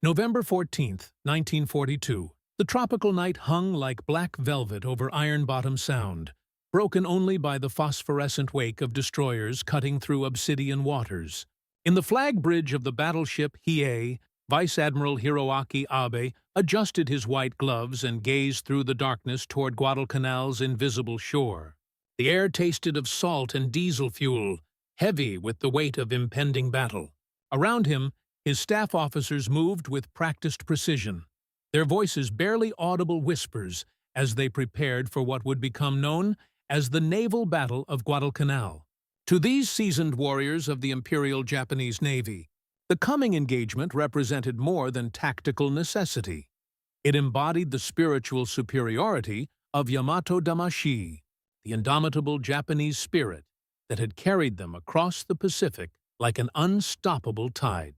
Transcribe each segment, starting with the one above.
November 14th, 1942. The tropical night hung like black velvet over Iron Bottom Sound, broken only by the phosphorescent wake of destroyers cutting through obsidian waters. In the flag bridge of the Battleship Hiei, Vice Admiral Hiroaki Abe adjusted his white gloves and gazed through the darkness toward Guadalcanal's invisible shore. The air tasted of salt and diesel fuel, heavy with the weight of impending battle. Around him, his staff officers moved with practiced precision, their voices barely audible whispers as they prepared for what would become known as the Naval Battle of Guadalcanal. To these seasoned warriors of the Imperial Japanese Navy, the coming engagement represented more than tactical necessity. It embodied the spiritual superiority of Yamato Damashi, the indomitable Japanese spirit that had carried them across the Pacific like an unstoppable tide.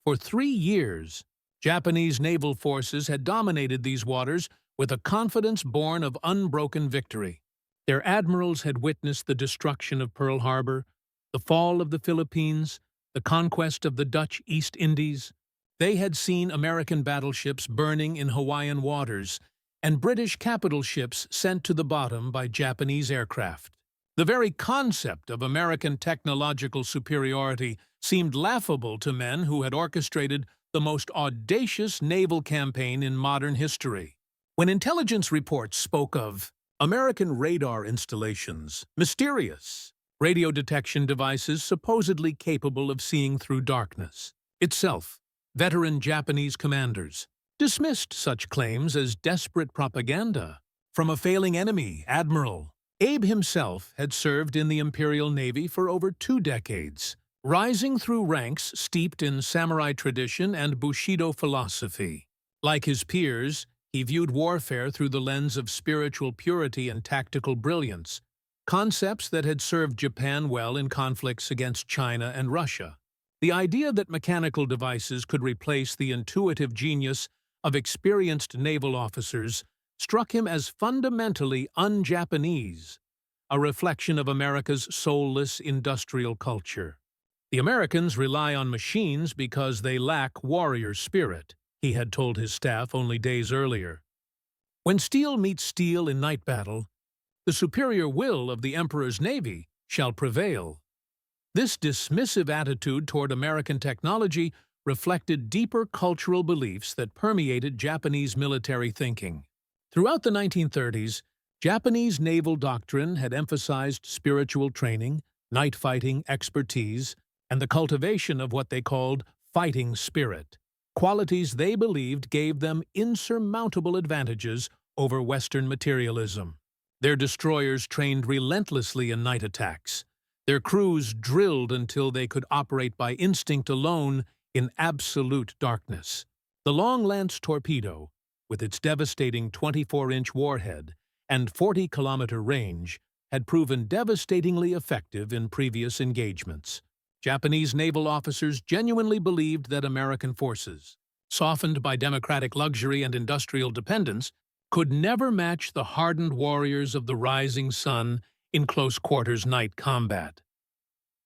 For 3 years, Japanese naval forces had dominated these waters with a confidence born of unbroken victory. Their admirals had witnessed the destruction of Pearl Harbor, the fall of the Philippines, the conquest of the Dutch East Indies. They had seen American battleships burning in Hawaiian waters and British capital ships sent to the bottom by Japanese aircraft. The very concept of American technological superiority seemed laughable to men who had orchestrated the most audacious naval campaign in modern history. When intelligence reports spoke of American radar installations, mysterious radio detection devices supposedly capable of seeing through darkness itself, veteran Japanese commanders dismissed such claims as desperate propaganda from a failing enemy. Admiral Abe himself had served in the Imperial Navy for over 2 decades, rising through ranks steeped in samurai tradition and Bushido philosophy. Like his peers, he viewed warfare through the lens of spiritual purity and tactical brilliance, concepts that had served Japan well in conflicts against China and Russia. The idea that mechanical devices could replace the intuitive genius of experienced naval officers struck him as fundamentally un-Japanese, a reflection of America's soulless industrial culture. The Americans rely on machines because they lack warrior spirit, he had told his staff only days earlier. When steel meets steel in night battle, the superior will of the Emperor's Navy shall prevail. This dismissive attitude toward American technology reflected deeper cultural beliefs that permeated Japanese military thinking. Throughout the 1930s, Japanese naval doctrine had emphasized spiritual training, night fighting expertise, and the cultivation of what they called fighting spirit, qualities they believed gave them insurmountable advantages over Western materialism. Their destroyers trained relentlessly in night attacks. Their crews drilled until they could operate by instinct alone in absolute darkness. The Long Lance torpedo, with its devastating 24-inch warhead and 40-kilometer range, had proven devastatingly effective in previous engagements. Japanese naval officers genuinely believed that American forces, softened by democratic luxury and industrial dependence, could never match the hardened warriors of the rising sun in close-quarters night combat.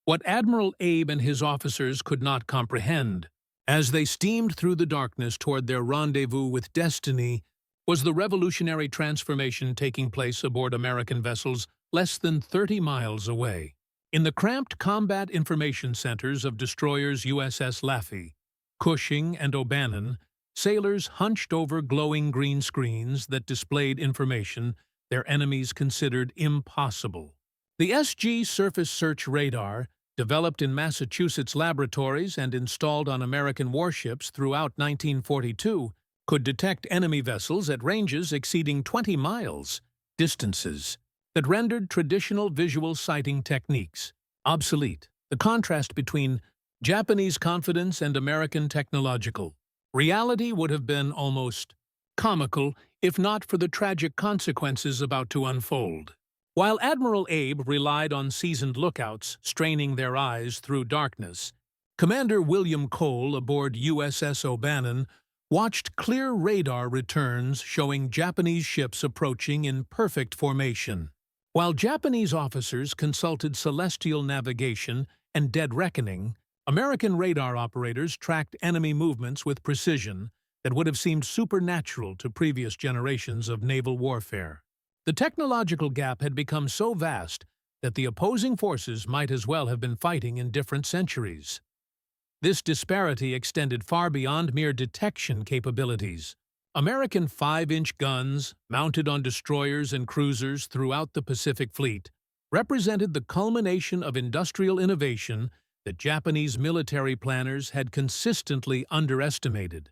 What Admiral Abe and his officers could not comprehend, as they steamed through the darkness toward their rendezvous with destiny, was the revolutionary transformation taking place aboard American vessels less than 30 miles away. In the cramped combat information centers of destroyers USS Laffey, Cushing, and O'Bannon, sailors hunched over glowing green screens that displayed information their enemies considered impossible. The SG Surface Search Radar, developed in Massachusetts laboratories and installed on American warships throughout 1942, could detect enemy vessels at ranges exceeding 20 miles, distances that rendered traditional visual sighting techniques obsolete. The contrast between Japanese confidence and American technological reality would have been almost comical if not for the tragic consequences about to unfold. While Admiral Abe relied on seasoned lookouts straining their eyes through darkness, Commander William Cole aboard USS O'Bannon watched clear radar returns showing Japanese ships approaching in perfect formation. While Japanese officers consulted celestial navigation and dead reckoning, American radar operators tracked enemy movements with precision that would have seemed supernatural to previous generations of naval warfare. The technological gap had become so vast that the opposing forces might as well have been fighting in different centuries. This disparity extended far beyond mere detection capabilities. American 5-inch guns, mounted on destroyers and cruisers throughout the Pacific Fleet, represented the culmination of industrial innovation that Japanese military planners had consistently underestimated.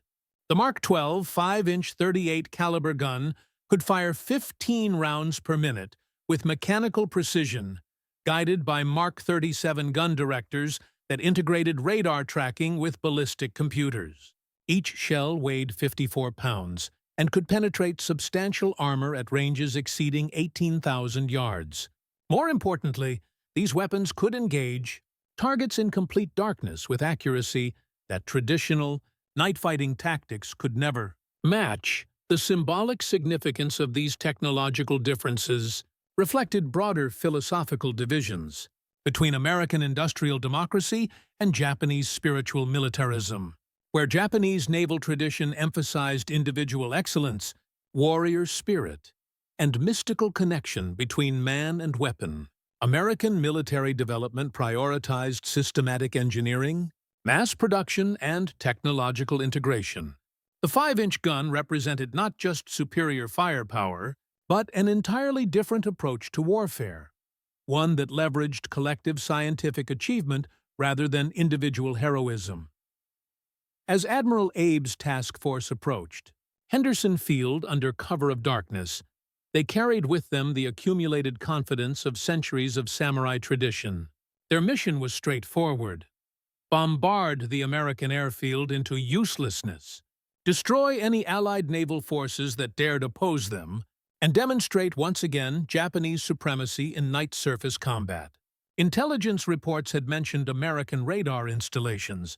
The Mark 12 5-inch 38 caliber gun could fire 15 rounds per minute with mechanical precision, guided by Mark 37 gun directors that integrated radar tracking with ballistic computers. Each shell weighed 54 pounds and could penetrate substantial armor at ranges exceeding 18,000 yards. More importantly, these weapons could engage targets in complete darkness with accuracy that traditional night-fighting tactics could never match. The symbolic significance of these technological differences reflected broader philosophical divisions between American industrial democracy and Japanese spiritual militarism. Where Japanese naval tradition emphasized individual excellence, warrior spirit, and mystical connection between man and weapon, American military development prioritized systematic engineering, mass production, and technological integration. The 5-inch gun represented not just superior firepower, but an entirely different approach to warfare, one that leveraged collective scientific achievement rather than individual heroism. As Admiral Abe's task force approached Henderson Field under cover of darkness, they carried with them the accumulated confidence of centuries of samurai tradition. Their mission was straightforward: bombard the American airfield into uselessness, destroy any Allied naval forces that dared oppose them, and demonstrate once again Japanese supremacy in night surface combat. Intelligence reports had mentioned American radar installations,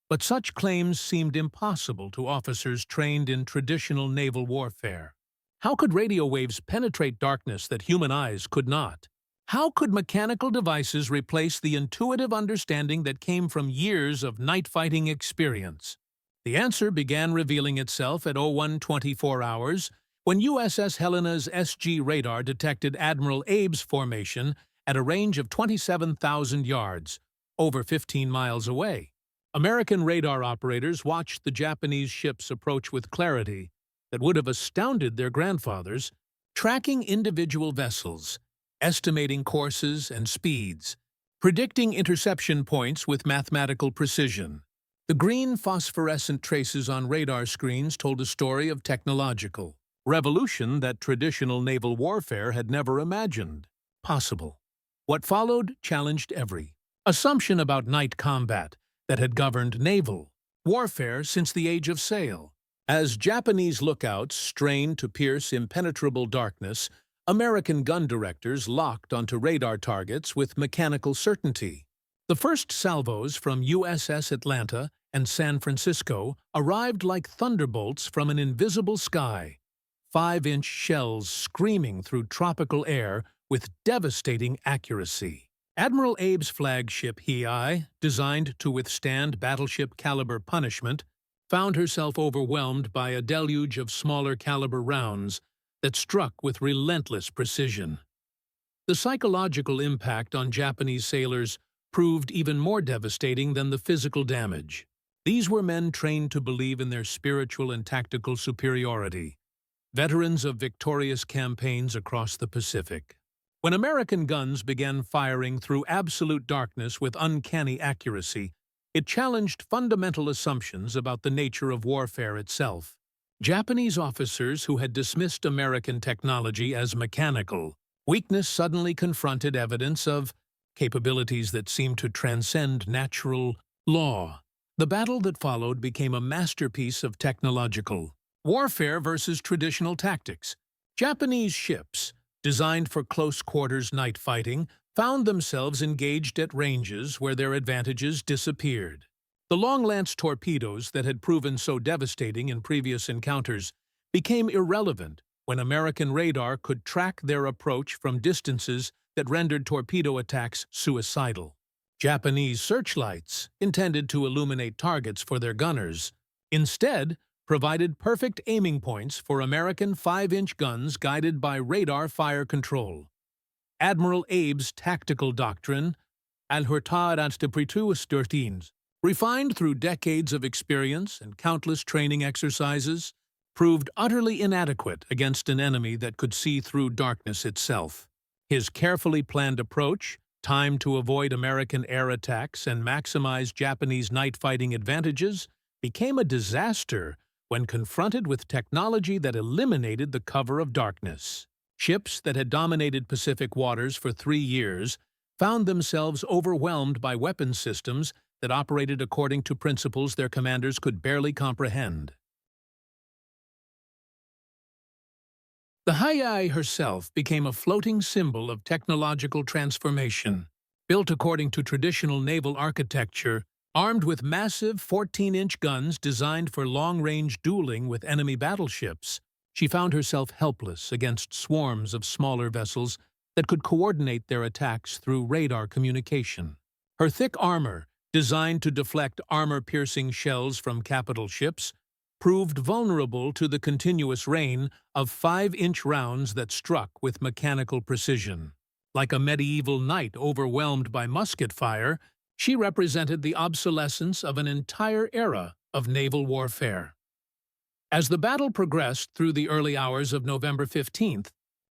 but such claims seemed impossible to officers trained in traditional naval warfare. How could radio waves penetrate darkness that human eyes could not? How could mechanical devices replace the intuitive understanding that came from years of night-fighting experience? The answer began revealing itself at 01:24 hours when USS Helena's SG radar detected Admiral Abe's formation at a range of 27,000 yards, over 15 miles away. American radar operators watched the Japanese ships approach with clarity that would have astounded their grandfathers, tracking individual vessels, estimating courses and speeds, predicting interception points with mathematical precision. The green phosphorescent traces on radar screens told a story of technological revolution that traditional naval warfare had never imagined possible. What followed challenged every assumption about night combat that had governed naval warfare since the Age of Sail. As Japanese lookouts strained to pierce impenetrable darkness, American gun directors locked onto radar targets with mechanical certainty. The first salvos from USS Atlanta and San Francisco arrived like thunderbolts from an invisible sky, 5-inch shells screaming through tropical air with devastating accuracy. Admiral Abe's flagship Hiei, designed to withstand battleship-caliber punishment, found herself overwhelmed by a deluge of smaller-caliber rounds that struck with relentless precision. The psychological impact on Japanese sailors proved even more devastating than the physical damage. These were men trained to believe in their spiritual and tactical superiority, veterans of victorious campaigns across the Pacific. When American guns began firing through absolute darkness with uncanny accuracy, it challenged fundamental assumptions about the nature of warfare itself. Japanese officers who had dismissed American technology as mechanical weakness suddenly confronted evidence of capabilities that seemed to transcend natural law. The battle that followed became a masterpiece of technological warfare versus traditional tactics. Japanese ships, designed for close-quarters night fighting, found themselves engaged at ranges where their advantages disappeared. The long-lance torpedoes that had proven so devastating in previous encounters became irrelevant when American radar could track their approach from distances that rendered torpedo attacks suicidal. Japanese searchlights, intended to illuminate targets for their gunners, instead provided perfect aiming points for American 5-inch guns guided by radar fire control. Admiral Abe's tactical doctrine, refined through decades of experience and countless training exercises, proved utterly inadequate against an enemy that could see through darkness itself. His carefully planned approach, timed to avoid American air attacks and maximize Japanese night fighting advantages, became a disaster when confronted with technology that eliminated the cover of darkness. Ships that had dominated Pacific waters for 3 years found themselves overwhelmed by weapons systems that operated according to principles their commanders could barely comprehend. The Hiei herself became a floating symbol of technological transformation. Built according to traditional naval architecture, armed with massive 14-inch guns designed for long-range dueling with enemy battleships, she found herself helpless against swarms of smaller vessels that could coordinate their attacks through radar communication. Her thick armor, designed to deflect armor-piercing shells from capital ships, proved vulnerable to the continuous rain of 5-inch rounds that struck with mechanical precision. Like a medieval knight overwhelmed by musket fire, she represented the obsolescence of an entire era of naval warfare. As the battle progressed through the early hours of November 15th,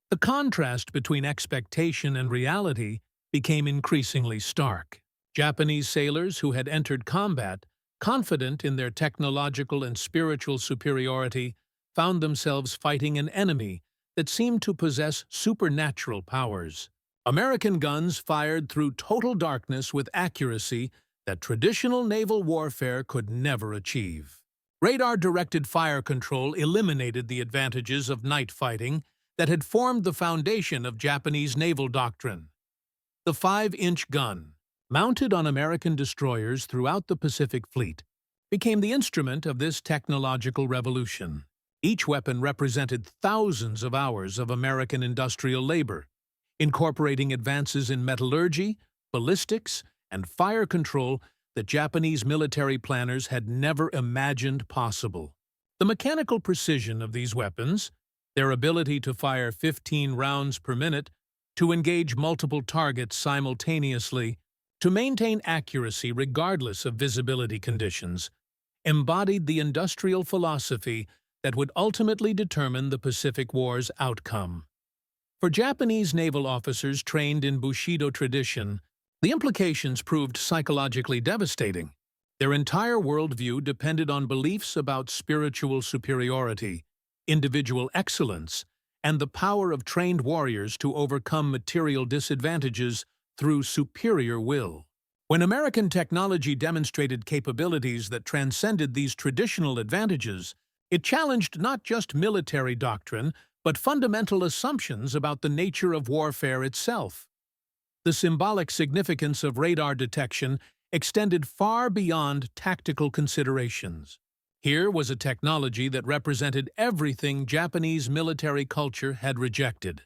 the contrast between expectation and reality became increasingly stark. Japanese sailors who had entered combat, confident in their technological and spiritual superiority, found themselves fighting an enemy that seemed to possess supernatural powers. American guns fired through total darkness with accuracy that traditional naval warfare could never achieve. Radar-directed fire control eliminated the advantages of night fighting that had formed the foundation of Japanese naval doctrine. The 5-inch gun, mounted on American destroyers throughout the Pacific Fleet, became the instrument of this technological revolution. Each weapon represented thousands of hours of American industrial labor, incorporating advances in metallurgy, ballistics, and fire control that Japanese military planners had never imagined possible. The mechanical precision of these weapons, their ability to fire 15 rounds per minute, to engage multiple targets simultaneously, to maintain accuracy regardless of visibility conditions, embodied the industrial philosophy that would ultimately determine the Pacific War's outcome. For Japanese naval officers trained in Bushido tradition, the implications proved psychologically devastating. Their entire worldview depended on beliefs about spiritual superiority, individual excellence, and the power of trained warriors to overcome material disadvantages through superior will. When American technology demonstrated capabilities that transcended these traditional advantages, it challenged not just military doctrine, but fundamental assumptions about the nature of warfare itself. The symbolic significance of radar detection extended far beyond tactical considerations. Here was a technology that represented everything Japanese military culture had rejected.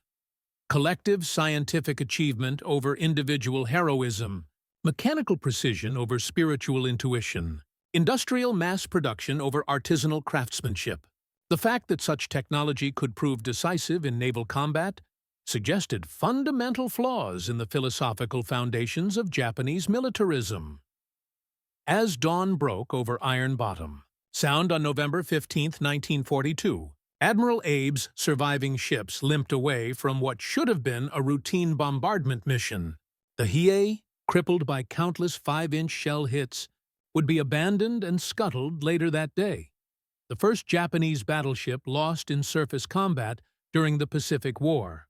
Collective scientific achievement over individual heroism, mechanical precision over spiritual intuition, industrial mass production over artisanal craftsmanship. The fact that such technology could prove decisive in naval combat suggested fundamental flaws in the philosophical foundations of Japanese militarism. As dawn broke over Iron Bottom, Sound on November 15, 1942, Admiral Abe's surviving ships limped away from what should have been a routine bombardment mission. The Hiei, crippled by countless 5-inch shell hits, would be abandoned and scuttled later that day. The first Japanese battleship lost in surface combat during the Pacific War.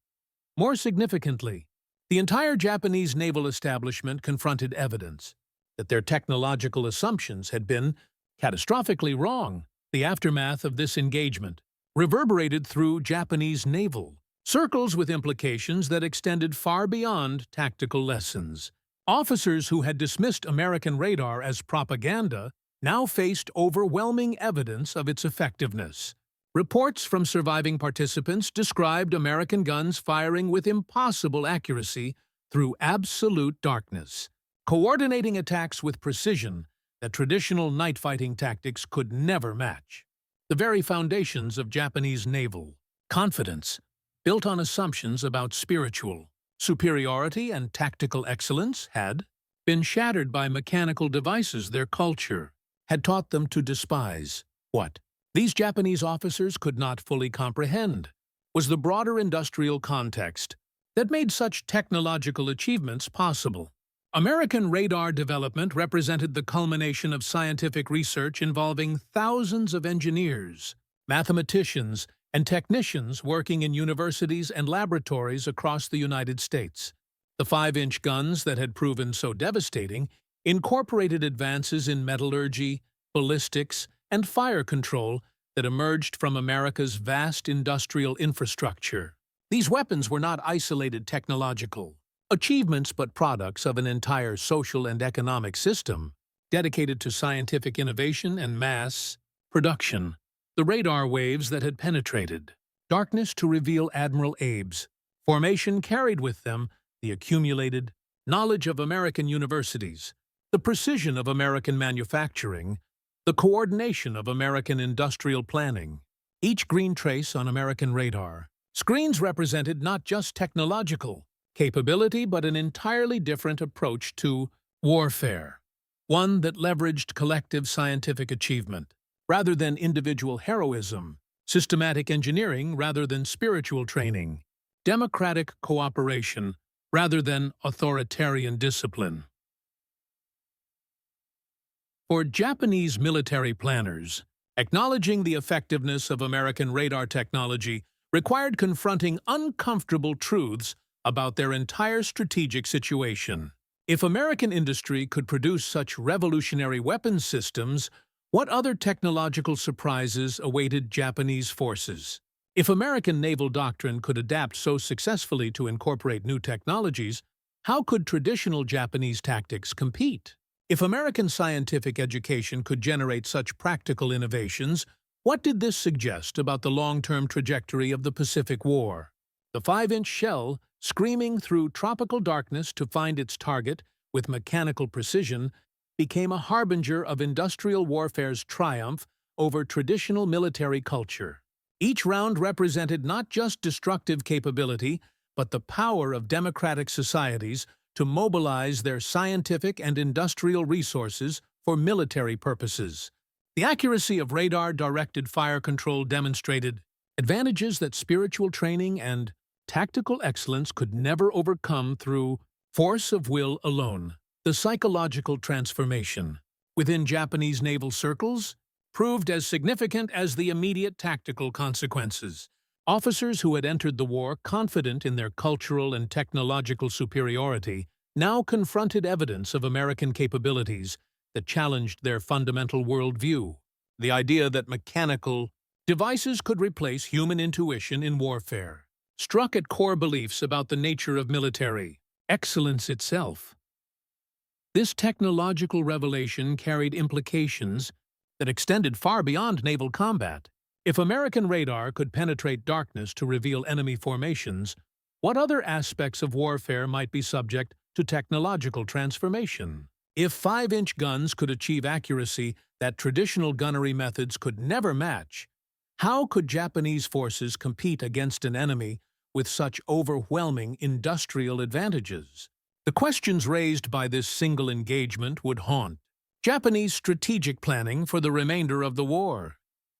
More significantly, the entire Japanese naval establishment confronted evidence that their technological assumptions had been catastrophically wrong. The aftermath of this engagement reverberated through Japanese naval circles with implications that extended far beyond tactical lessons. Officers who had dismissed American radar as propaganda now faced overwhelming evidence of its effectiveness. Reports from surviving participants described American guns firing with impossible accuracy through absolute darkness, coordinating attacks with precision that traditional night fighting tactics could never match. The very foundations of Japanese naval confidence, built on assumptions about spiritual superiority and tactical excellence, had been shattered by mechanical devices their culture had taught them to despise. What these Japanese officers could not fully comprehend was the broader industrial context that made such technological achievements possible. American radar development represented the culmination of scientific research involving thousands of engineers, mathematicians, and technicians working in universities and laboratories across the United States. The 5-inch guns that had proven so devastating incorporated advances in metallurgy, ballistics, and fire control that emerged from America's vast industrial infrastructure. These weapons were not isolated technological achievements but products of an entire social and economic system dedicated to scientific innovation and mass production. The radar waves that had penetrated darkness to reveal Admiral Abe's formation carried with them the accumulated knowledge of American universities, the precision of American manufacturing, the coordination of American industrial planning. Each green trace on American radar screens represented not just technological capability but an entirely different approach to warfare, one that leveraged collective scientific achievement rather than individual heroism, systematic engineering rather than spiritual training, democratic cooperation rather than authoritarian discipline. For Japanese military planners, acknowledging the effectiveness of American radar technology required confronting uncomfortable truths about their entire strategic situation. If American industry could produce such revolutionary weapons systems, what other technological surprises awaited Japanese forces? If American naval doctrine could adapt so successfully to incorporate new technologies, how could traditional Japanese tactics compete? If American scientific education could generate such practical innovations, what did this suggest about the long-term trajectory of the Pacific War? The 5-inch shell, screaming through tropical darkness to find its target with mechanical precision, became a harbinger of industrial warfare's triumph over traditional military culture. Each round represented not just destructive capability, but the power of democratic societies to mobilize their scientific and industrial resources for military purposes. The accuracy of radar-directed fire control demonstrated advantages that spiritual training and tactical excellence could never overcome through force of will alone. The psychological transformation within Japanese naval circles proved as significant as the immediate tactical consequences. Officers who had entered the war confident in their cultural and technological superiority now confronted evidence of American capabilities that challenged their fundamental worldview. The idea that mechanical devices could replace human intuition in warfare struck at core beliefs about the nature of military excellence itself. This technological revelation carried implications that extended far beyond naval combat. If American radar could penetrate darkness to reveal enemy formations, what other aspects of warfare might be subject to technological transformation? If 5-inch guns could achieve accuracy that traditional gunnery methods could never match, how could Japanese forces compete against an enemy with such overwhelming industrial advantages? The questions raised by this single engagement would haunt Japanese strategic planning for the remainder of the war.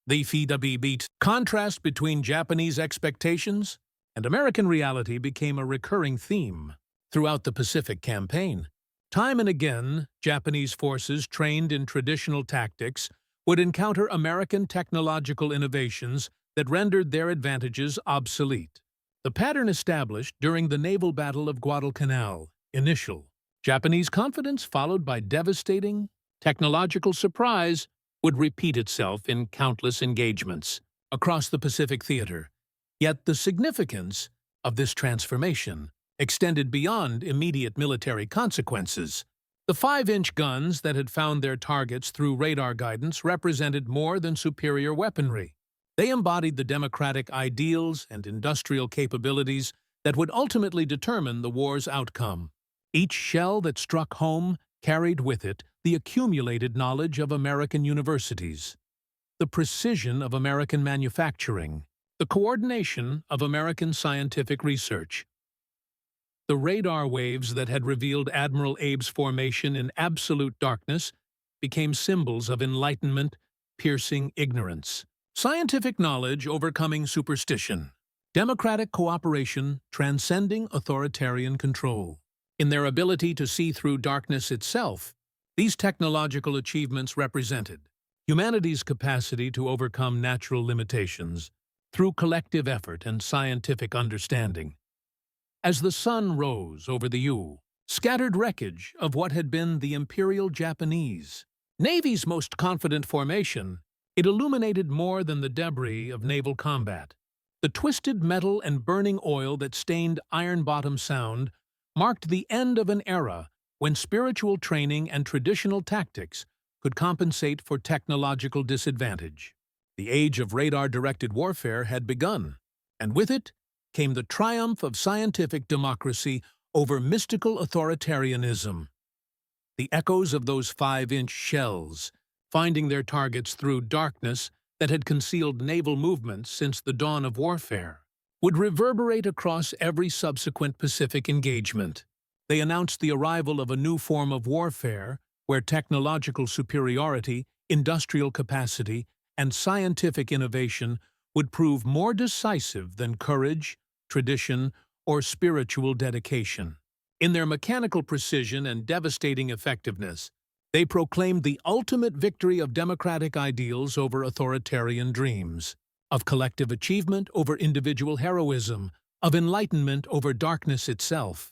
The beat contrast between Japanese expectations and American reality became a recurring theme throughout the Pacific Campaign. Time and again, Japanese forces trained in traditional tactics would encounter American technological innovations that rendered their advantages obsolete. The pattern established during the naval battle of Guadalcanal, initial Japanese confidence followed by devastating technological surprise, would repeat itself in countless engagements across the Pacific theater. Yet the significance of this transformation extended beyond immediate military consequences. The 5-inch guns that had found their targets through radar guidance represented more than superior weaponry. They embodied the democratic ideals and industrial capabilities that would ultimately determine the war's outcome. Each shell that struck home carried with it the accumulated knowledge of American universities, the precision of American manufacturing, the coordination of American scientific research. The radar waves that had revealed Admiral Abe's formation in absolute darkness became symbols of enlightenment, piercing ignorance. Scientific knowledge overcoming superstition. Democratic cooperation transcending authoritarian control. In their ability to see through darkness itself, these technological achievements represented humanity's capacity to overcome natural limitations through collective effort and scientific understanding. As the sun rose over the scattered wreckage of what had been the Imperial Japanese Navy's most confident formation, it illuminated more than the debris of naval combat. The twisted metal and burning oil that stained Iron Bottom Sound marked the end of an era when spiritual training and traditional tactics could compensate for technological disadvantage. The age of radar-directed warfare had begun, and with it came the triumph of scientific democracy over mystical authoritarianism. The echoes of those 5-inch shells, finding their targets through darkness that had concealed naval movements since the dawn of warfare, would reverberate across every subsequent Pacific engagement. They announced the arrival of a new form of warfare where technological superiority, industrial capacity, and scientific innovation would prove more decisive than courage, tradition, or spiritual dedication. In their mechanical precision and devastating effectiveness, they proclaimed the ultimate victory of democratic ideals over authoritarian dreams, of collective achievement over individual heroism, of enlightenment over darkness itself.